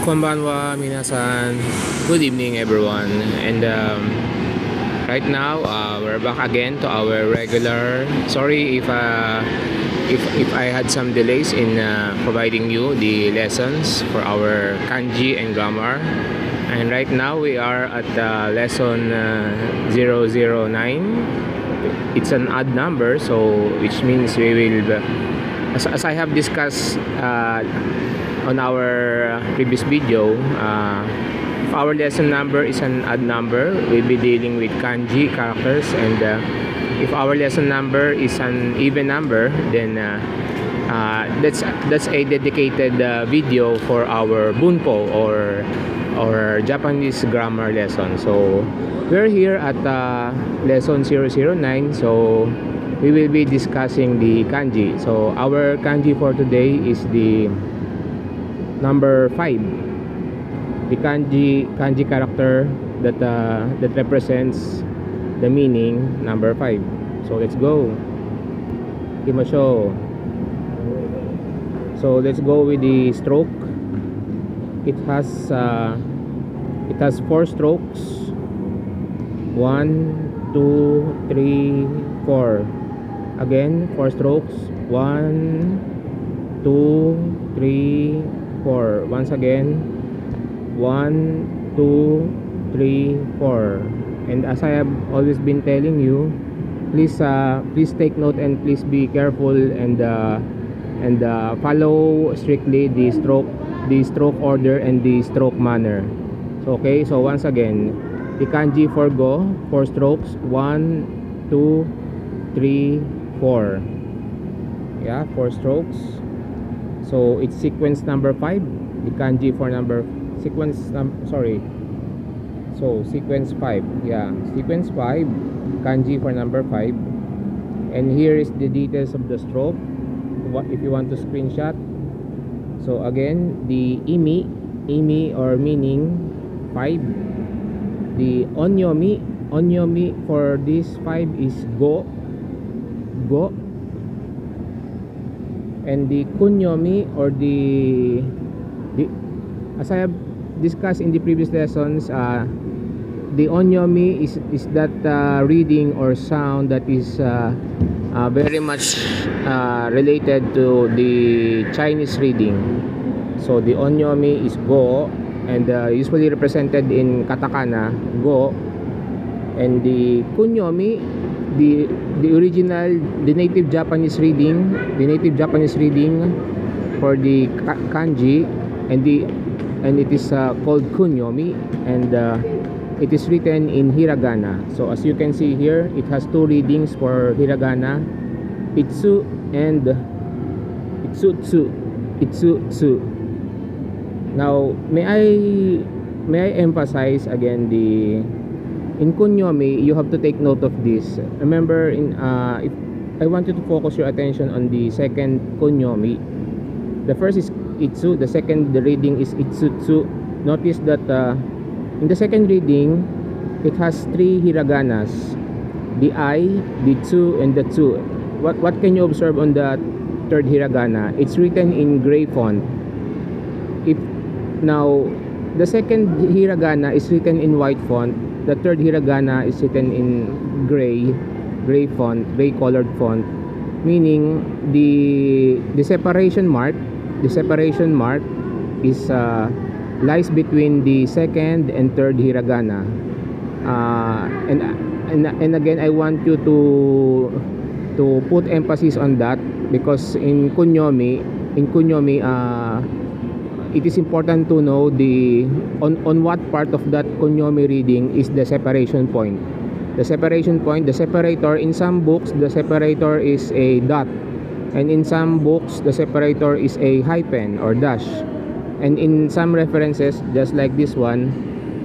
Konbanwa, minasan. Good evening, everyone. And right now, we're back again to our regular. Sorry if I had some delays in providing you the lessons for our kanji and grammar. And right now, we are at lesson 009. It's an odd number, so which means we will, as I have discussed on our previous video, if our lesson number is an odd number, we'll be dealing with kanji characters, and if our lesson number is an even number, then that's a dedicated video for our bunpo or Japanese grammar lesson. So we're here at lesson 009, so we will be discussing the kanji. So our kanji for today is the number 5, the kanji character that represents the meaning number 5. So let's go. Ikimasho. So let's go with the stroke. It has 4 strokes. 1, 2, 3, 4. Again, 4 strokes. 1, 2, 3, 4. Once again, 1, 2, 3, 4. And as I have always been telling you, please take note and please be careful and follow strictly the stroke order and the stroke manner. So okay, so once again, the kanji for go, 4 strokes. 1, 2, 3, 4. Yeah, 4 strokes. So it's sequence number 5. The kanji for sequence 5. Yeah, sequence 5, kanji for number 5. And here is the details of the stroke. What if you want to screenshot? So again, the imi or meaning 5. The onyomi for this 5 is go. And the kunyomi or the as I have discussed in the previous lessons, the onyomi is that reading or sound that is very much related to the Chinese reading. So the onyomi is go, and usually represented in katakana, go. And the kunyomi, the original, the native Japanese reading for the kanji, and it is called kunyomi, and it is written in hiragana. So as you can see here, it has 2 readings for hiragana, itsu and itsutsu. Now may I emphasize again, in kunyomi, you have to take note of this. Remember, if I want you to focus your attention on the second kunyomi. The first is itsu, the second, the reading is itsutsu. Notice that in the second reading, it has 3 hiraganas: the I, the tsu, and the tsu. What can you observe on the third hiragana? It's written in gray font. Now the second hiragana is written in white font. The third hiragana is written in gray font, gray colored font, meaning the separation mark is lies between the second and third hiragana. And again, I want you to put emphasis on that, because in kunyomi, it is important to know on what part of that kunyomi reading is the separation point. The separator, in some books, the separator is a dot, and in some books, the separator is a hyphen or dash. And in some references, just like this one,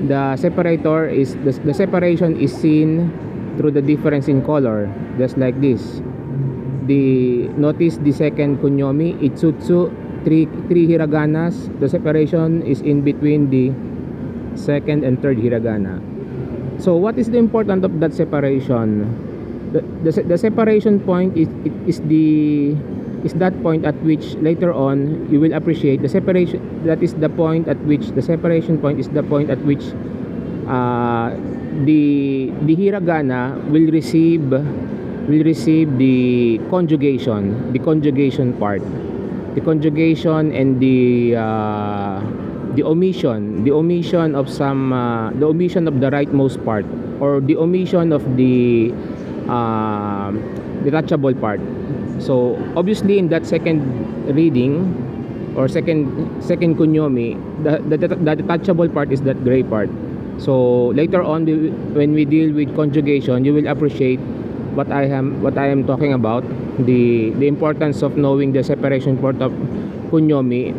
the separation is seen through the difference in color, just like this. Notice the second kunyomi, itsutsu, 3 hiraganas. The separation is in between the second and third hiragana. So what is the importance of that separation? The separation point is is that point at which later on you will appreciate the separation. That is the point at which the separation point is the point at which uh, the hiragana will receive the conjugation part, the conjugation, and the omission of some the omission of the rightmost part, or the omission of the detachable part. So obviously in that second reading, or second kunyomi, the detachable part is that gray part. So later on, when we deal with conjugation, you will appreciate what I am talking about, the importance of knowing the separation part of kunyomi,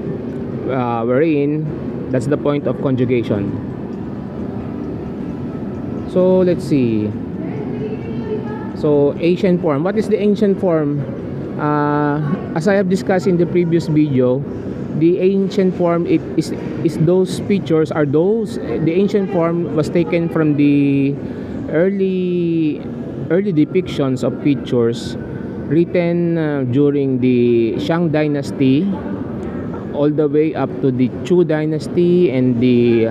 wherein that's the point of conjugation. So let's see. So ancient form. What is the ancient form? As I have discussed in the previous video, the ancient form is those pictures are those the ancient form was taken from the early depictions of pictures written during the Shang dynasty, all the way up to the Chu dynasty and the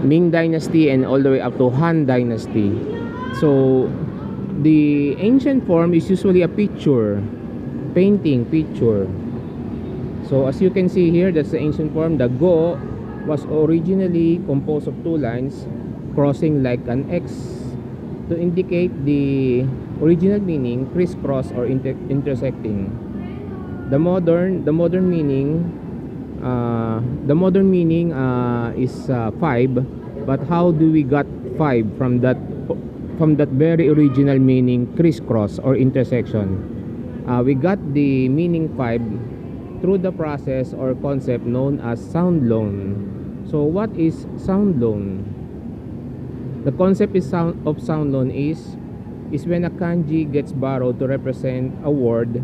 Ming dynasty, and all the way up to Han dynasty. So the ancient form is usually a painting picture. So as you can see here, that's the ancient form. The go was originally composed of two lines crossing like an X to indicate the original meaning, crisscross or intersecting. The modern meaning is 5, but how do we got 5 from that very original meaning, crisscross or intersection? We got the meaning 5 through the process or concept known as sound loan. So what is sound loan? The concept of sound loan is when a kanji gets borrowed to represent a word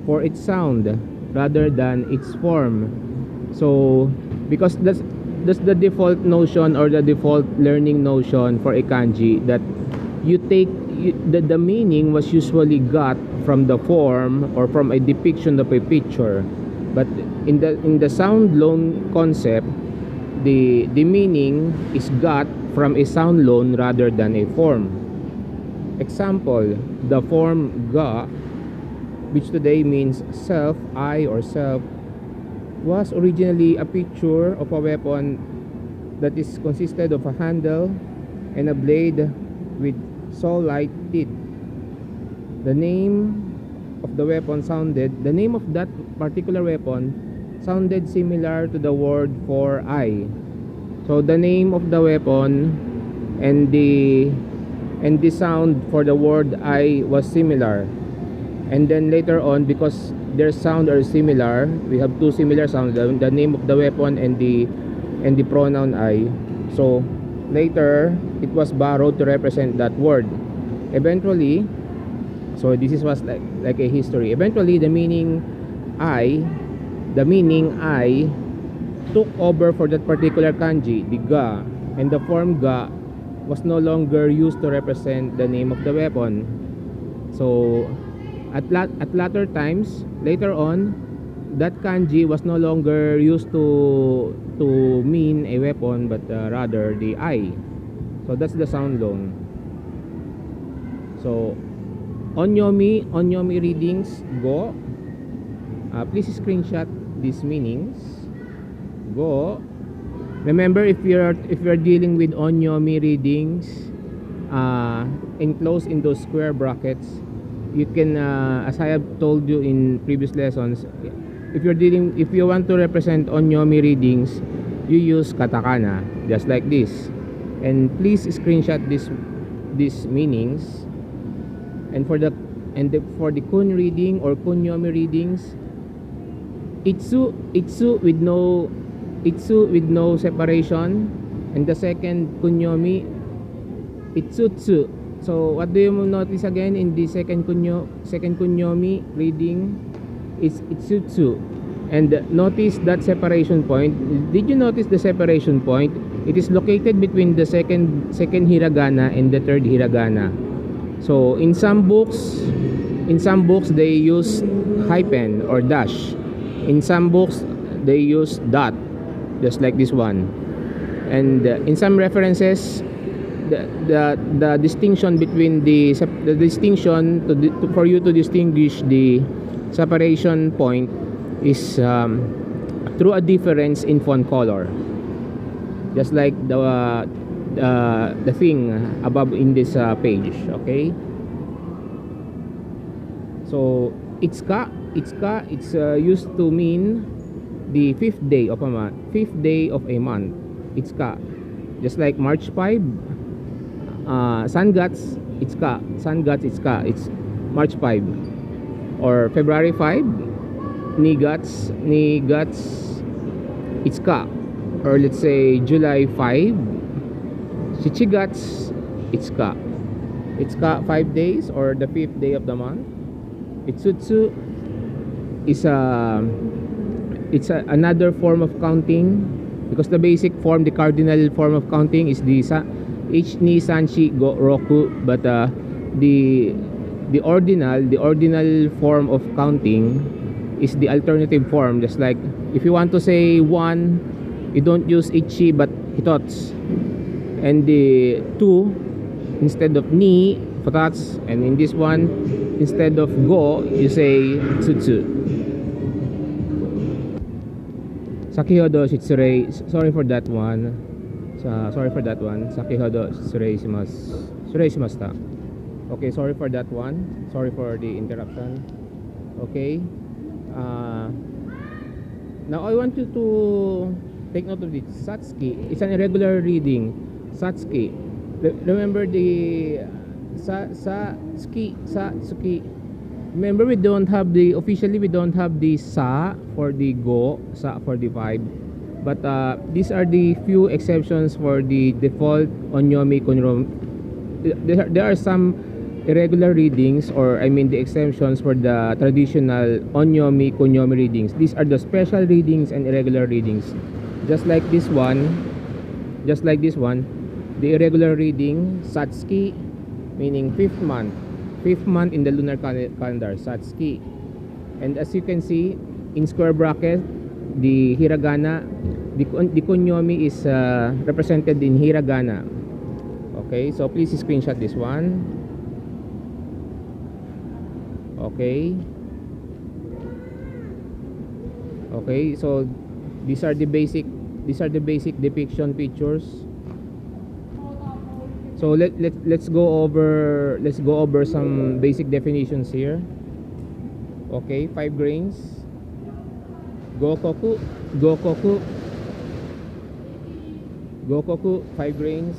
for its sound rather than its form. So because that's the default notion, or the default learning notion for a kanji, that you take the meaning was usually got from the form or from a depiction of a picture. But in the sound loan concept, the meaning is got from a sound loan rather than a form. Example, the form ga, which today means self, I, or self, was originally a picture of a weapon that is consisted of a handle and a blade with saw-like teeth. The name of that particular weapon sounded similar to the word for I. So the name of the weapon and the sound for the word I was similar. And then later on, because their sound are similar, we have two similar sounds, the name of the weapon and the pronoun I. So later it was borrowed to represent that word. Eventually, so this was like a history. Eventually the meaning I took over for that particular kanji, the ga, and the form ga was no longer used to represent the name of the weapon. So at later times, later on, that kanji was no longer used to mean a weapon, but rather the I. So that's the sound loan. So onyomi readings, go. Please screenshot these meanings. Go. Remember, if you're dealing with onyomi readings, enclosed in those square brackets, you can, as I have told you in previous lessons, if you want to represent onyomi readings, you use katakana, just like this. And please screenshot these meanings. And for the kun reading or kunyomi readings, itsu with no separation, and the second kunyomi, itsutsu. So what do you notice again in the second kunyomi reading is itsutsu. And notice that separation point. Did you notice the separation point? It is located between the second hiragana and the third hiragana. So in some books In some books they use hyphen or dash. In some books they use dot, just like this one. And in some references, the distinction between the distinction for you to distinguish the separation point is through a difference in font color, just like the thing above in this page. Okay, so it's used to mean the fifth day of a month. It's ka, just like March 5, Sangats, it's ka. It's March 5. Or February 5, Nigats, it's ka. Or let's say July 5, Shichigats, it's ka. It's ka 5 days or the 5th day of the month. Itsutsu is another form of counting, because the basic form, the cardinal form of counting is the H ni sanshi go roku, but the ordinal form of counting is the alternative form. Just like if you want to say 1, you don't use ichi but hitots, and the 2 instead of ni futats, and in this one instead of go you say tsutsu. Sakihodo shitsurei, sorry for that one. Sakihodo shitsurei shimashita. Okay, sorry for that one. Sorry for the interruption. Okay. Now I want you to take note of this. Satsuki. It's an irregular reading. Satsuki. Remember the Satsuki. Remember, we don't have the sa for the go, sa for the vibe. But these are the few exceptions for the default onyomi kunrom. There are some irregular readings, or I mean the exemptions for the traditional onyomi kunyomi readings. These are the special readings and irregular readings. Just like this one, the irregular reading Satsuki, meaning 5th month in the lunar calendar, Satsuki. And as you can see in square bracket, the hiragana, the kunyomi is represented in hiragana. Okay, so please screenshot this one. Okay, so these are the basic depiction pictures. So let's go over some basic definitions here. Okay, 5 grains. Gokoku, 5 grains.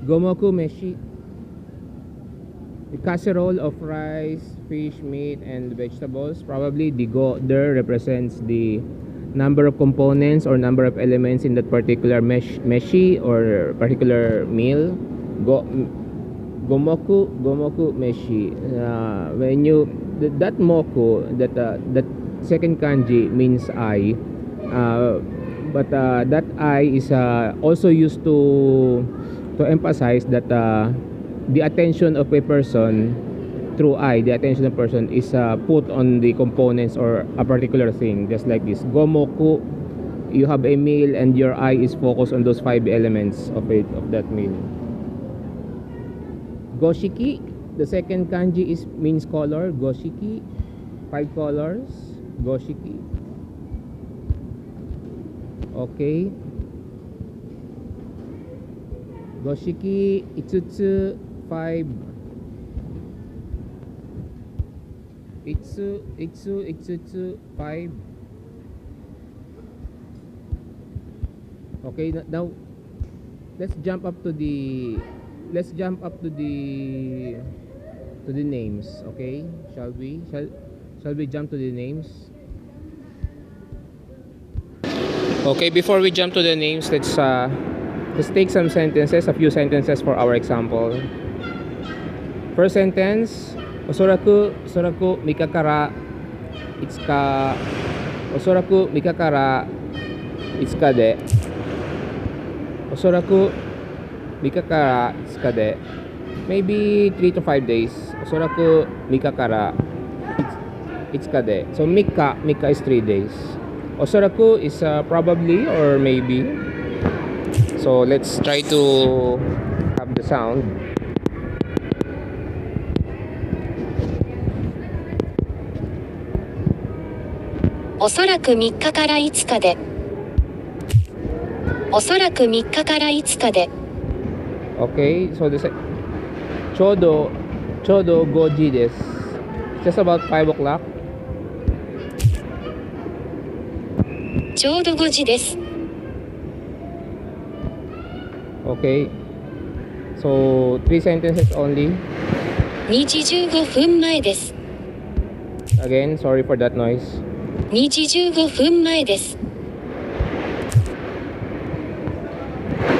Gomoku meshi, the casserole of rice, fish, meat, and vegetables. Probably the go there represents the number of components or number of elements in that particular meshi or particular meal. Gomoku meshi. When you that moku, that second kanji means I, but that I is also used to emphasize that the attention of a person through I, the attention of a person is put on the components or a particular thing, just like this. Gomoku, you have a meal and your eye is focused on those 5 elements of that meal. Goshiki, the second kanji means color. Goshiki, 5 colors. Goshiki. Okay. Goshiki, Itsutsu, 5. Itsutsu, 5. Okay, now let's jump up to the names. Okay, shall we jump to the names? Okay, before we jump to the names, let's take some sentences, a few sentences for our example. First sentence, Osoraku mikakara itsuka. Osoraku mikakara itsuka de. Osoraku mikakara itsuka de. maybe 3 to 5 days. おそらく3日から5日で。So 3日is 3 days. おそらく is probably or maybe. So let's try to have the sound. おそらく3日から5日で。おそらく3日から5日で。Okay, so this ちょうど5時です。Just about 5 o'clock. ちょうど5時です。Okay. So 3 sentences only. 2時15分前です。Again, sorry for that noise. 2時15分前です。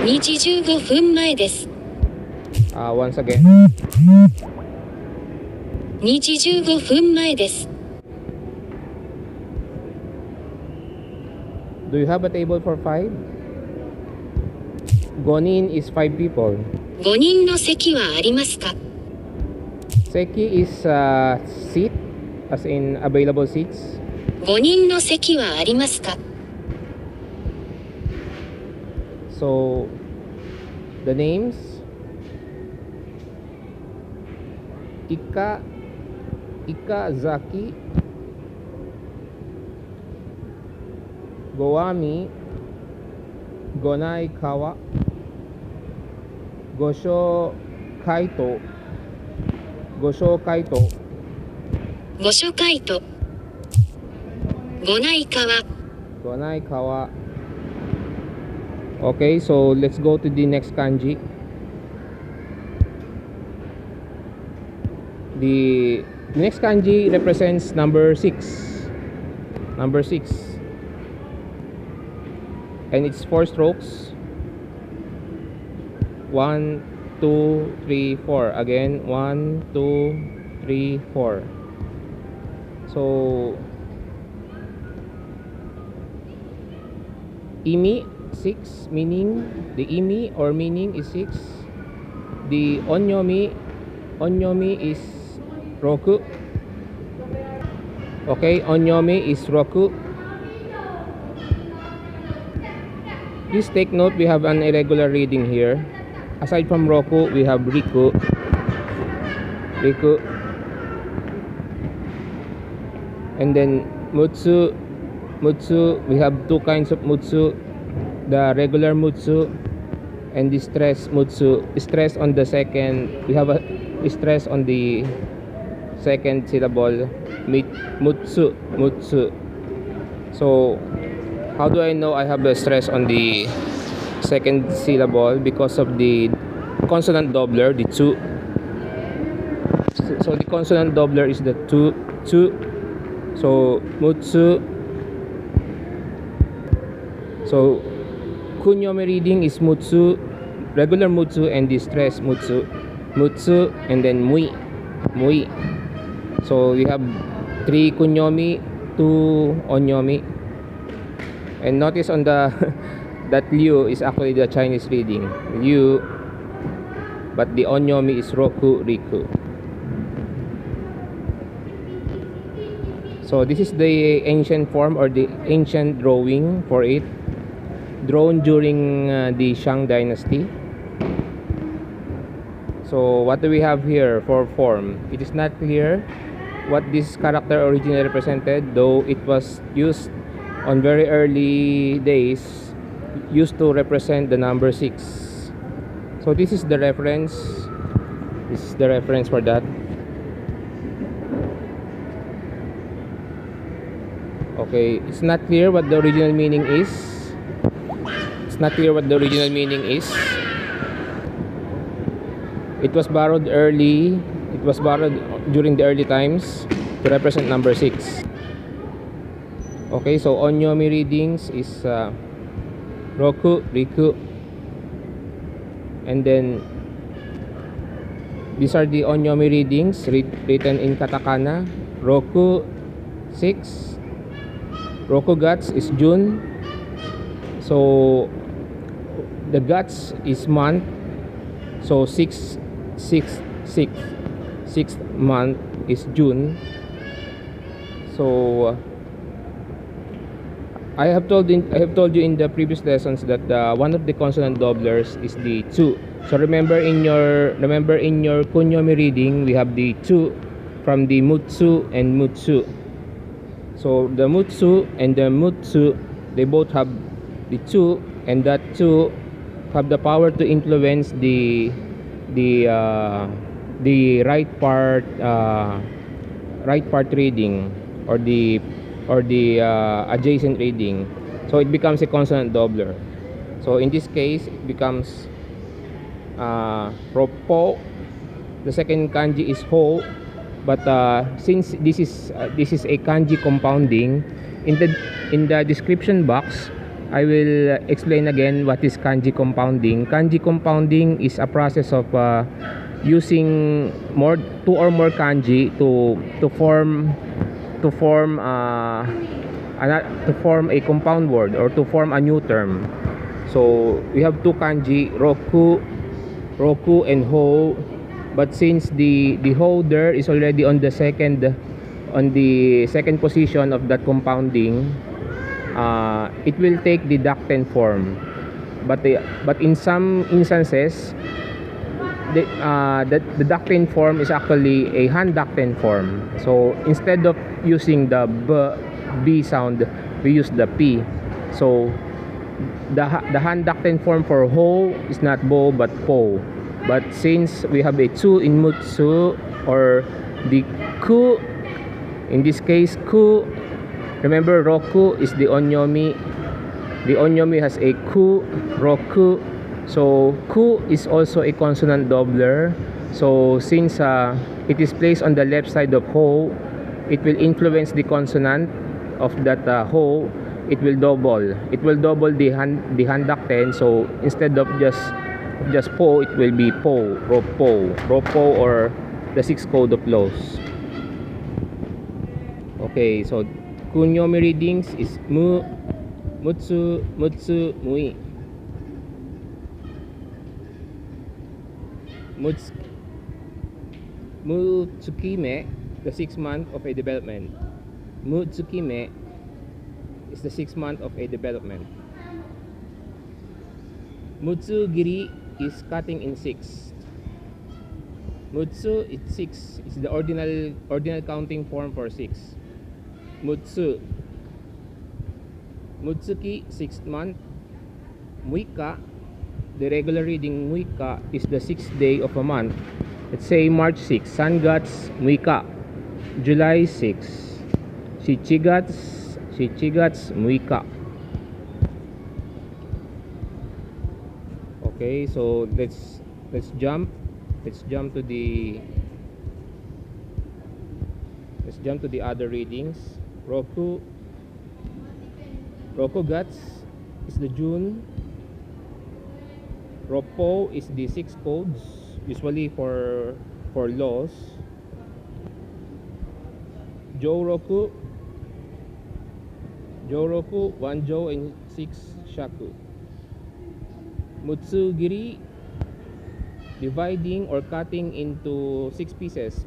2時15分前です。Once again. 2時15分前です。Do you have a table for 5? Gonin is 5 people. 5人の席はありますか？ Seki is seat, as in available seats. 5人の席はありますか？ So the names: Ikazaki, Goami, Gonaikawa, Gosho Kaito, ご紹介とご内川。 Okay, so let's go to the next kanji. The next kanji represents number 6. Number 6. And it's 4 strokes. 1, 2, 3, 4. Again, 1, 2, 3, 4. So imi 6, meaning the imi or meaning is 6. The onyomi is roku. Okay, onyomi is roku. Please take note, we have an irregular reading here. Aside from roku, we have riku. And then mutsu. We have 2 kinds of mutsu. The regular mutsu and the stress mutsu. Stress on the second. We have a stress on the second syllable. Mutsu. So how do I know I have a stress on the second syllable? Because of the consonant doubler, the tsu. So the consonant doubler is the tsu. So mutsu. So kunyomi reading is mutsu, regular mutsu, and the stress mutsu, and then mui. So we have 3 kunyomi, 2 onyomi. And notice on the that liu is actually the Chinese reading, liu, but the onyomi is roku, riku. So this is the ancient form or the ancient drawing for it, drawn during the Shang dynasty. So what do we have here for form? It is not clear what this character originally represented, though it was used on very early days, used to represent the number 6. So this is the reference. This is the reference for that. Okay, it's not clear what the original meaning is. It was borrowed during the early times to represent number 6. Okay, so onyomi readings is roku, riku, and then these are the onyomi readings written in katakana. Roku 6. Roku guts is June. So the guts is month. So 6 sixth month is June. So I have told you in the previous lessons that one of the consonant doublers is the tsu. So remember in your kunyomi reading, we have the tsu from the mutsu and mutsu. So the mutsu and the mutsu, they both have the tsu, and that tsu have the power to influence the right part reading, or the adjacent reading. So it becomes a consonant doubler. So in this case, it becomes roppo. The second kanji is ho, but since this is a kanji compounding, in the description box I will explain again what is kanji compounding. Kanji compounding is a process of using two or more kanji to form a compound word, or to form a new term. So we have two kanji, roku and ho, but since the ho there is already on the second position of that compounding, it will take the dakten form. But in some instances, the dakten form is actually a hand dakten form. So instead of using the b sound, we use the p. So the hand dakten form for ho is not bo but po. But since we have a tsu in mutsu, or the ku, in this case ku, remember roku is the onyomi. The onyomi has a ku, roku. So ku is also a consonant doubler. So since it is placed on the left side of ho, it will influence the consonant of that ho. It will double the hand dakten. So instead of just po, it will be po, ropo, or the sixth code of laws. Okay, so kunyomi readings is mutsu, mui. Mutsukime, the 6th month of a development. Mutsukime is the 6th month of a development. Mutsugiri is cutting in 6. Mutsu is 6. It's the ordinal counting form for 6. Mutsu. Mutsuki, 6th month. Muika, the regular reading muika, is the 6th day of a month. Let's say March 6, Sangats Muika. July 6, Shichigats Muika. Okay, so let's jump to the other readings. Rokuguts is the June. Roppo is the 6 codes, usually for laws. Joroku, 1 jo and 6 shaku. Mutsugiri, dividing or cutting into 6 pieces.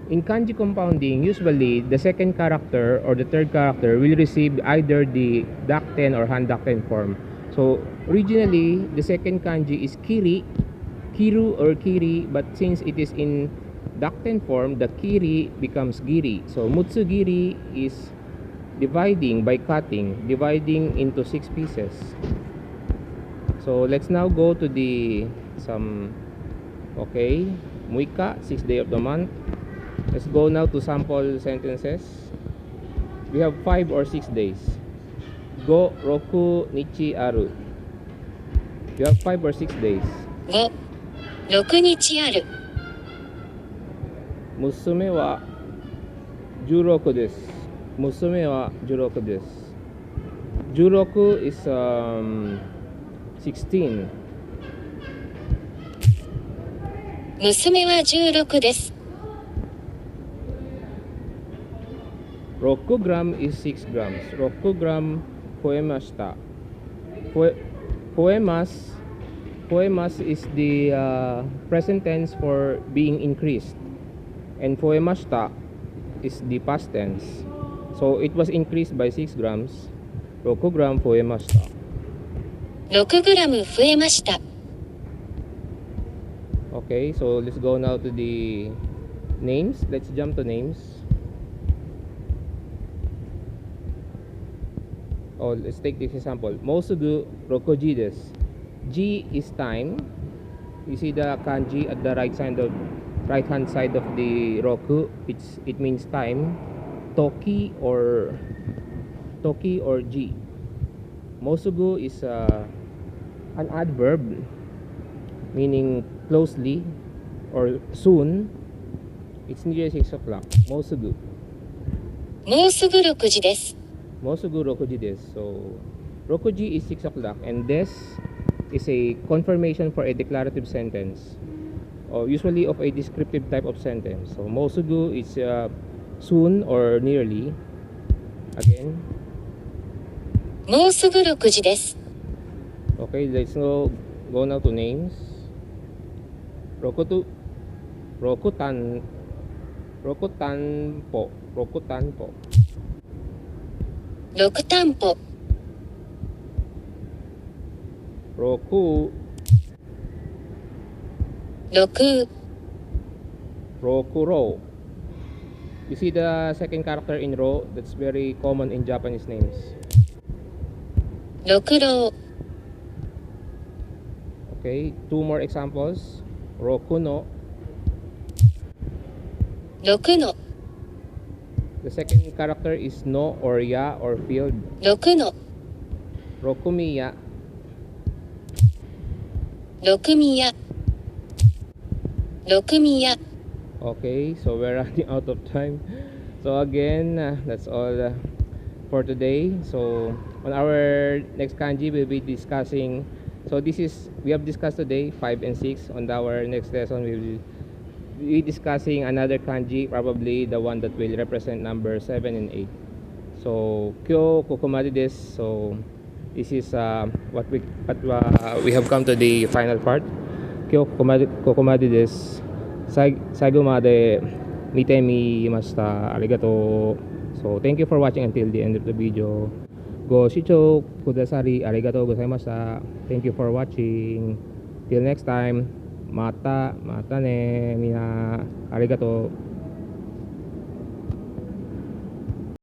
In kanji compounding, usually the second character or the third character will receive either the dakten or hand dakten form. So originally, the second kanji is kiri, kiru or kiri, but since it is in dakten form, the kiri becomes giri. So mutsugiri is dividing by cutting, dividing into 6 pieces. So let's now go to muika, 6th day of the month. Let's go now to sample sentences. We have 5 or 6 days. Go, roku, nichi, aru. You have 5 or 6 days. 5、6日ある。Musume wa 16です。Musume wa 16です。16 is 16. 娘は16です。6 gram is 6 grams. 6 gram poemashita. Poemas Poemas is the present tense for being increased, and poemashita is the past tense. So it was increased by 6 grams. 6 gram poemashita. 6グラム増えました。 Okay, so let's go now to the names. Let's jump to names. Oh, let's take this example. Mosugu rokuji desu. G is time. You see the kanji at the right hand side of the roku. It means time. Toki or G. Mosugu is an adverb meaning closely or soon. It's near 6 o'clock. Mosugu. もうすぐ6時です。 Mosugu rokuji desu. So rokuji is 6 o'clock, and des is a confirmation for a declarative sentence, or usually of a descriptive type of sentence. So mosugu is soon or nearly. Again. もうすぐ6時です。 Okay, let's go now to names. Rokutanpo. Rokutanpo. 6担保、 Roku. 6、 Rokuro. You see the second character in ro? That's very common in Japanese names. 6郎、 Okay, 2 more examples. Rokuno. 6の、 The second character is no or ya or field. 6の、 Rokumiya. 6宮、6宮、 Okay, so we're running out of time. So again, that's all for today. So on our next kanji, we'll be discussing. So we have discussed today 5 and 6. On our next lesson, we will be discussing another kanji, probably the one that will represent number 7 and 8. So kyo kokomari desu. So this is what we have come to the final part. Kyo kokomari desu. 最後まで見てみました。ありがとう。So thank you for watching until the end of the video. ご視聴くださりありがとうございました。Thank you for watching. Till next time. またねみんな。ありがとう。